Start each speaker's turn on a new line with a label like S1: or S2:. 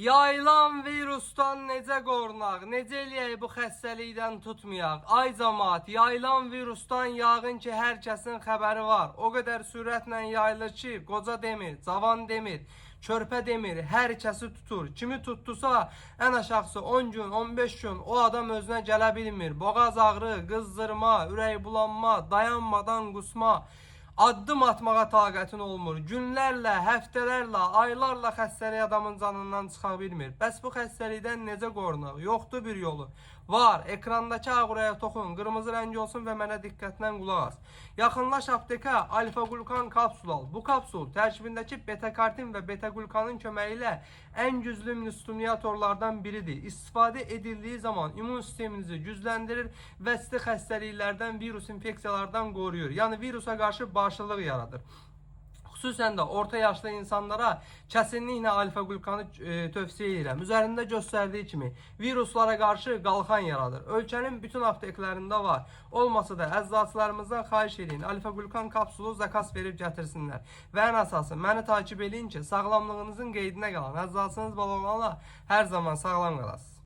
S1: Yayılan virusdan necə qorunaq, necə eləyək bu xəstəlikdən tutmayaq? Ay cəmaət, yayılan virusdan yağın ki, hər kəsin xəbəri var. O qədər sürətlə yayılır ki, qoca demir, cavan demir, körpə demir, hər kəsi tutur. Kimi tutdusa, ən aşağısı 10 gün, 15 gün o adam özünə gələ bilmir. Boğaz ağrı, qızdırma, ürək bulanma, dayanmadan qusma. Addım atmağa taqətin olmur. Günlərlə, həftələrlə, aylarla xəstəlik adamın canından çıxa bilmir. Bəs bu xəstəlikdən necə qorunaq? Yoxdur bir yolu. Var. Ekrandakı ağrıya toxun, qırmızı rəng olsun və mənə diqqətlə qulaq as. Yaxınlaş aptekə alfa-qulkan kapsul al. Bu kapsul tərkibindəki beta-kartin və beta-qulkanın köməyi ilə ən güclü immunostimulyatorlardan biridir. İstifadə edildiyi zaman immun sisteminizi gücləndirir və sizi xəstəliklərdən, virus infeksiyalardan qoruyur. Yəni virusa qarşı bağışıqlıq yaradır. Xüsusən də orta yaşlı insanlara kəsinliklə alfa-qulkanı tövsiyə edirəm. Üzərində göstərdiyi kimi viruslara qarşı qalxan yaradır. Ölkənin bütün apteklərində var. Olmasa da əczaçılarımızdan xahiş edin, alfa-qulkan kapsulu zakas verib gətirsinlər. Və ən əsası məni takip edin ki, sağlamlığınızın qeydinə qalan əczaçınız balonlarla hər zaman sağlam qalasınız.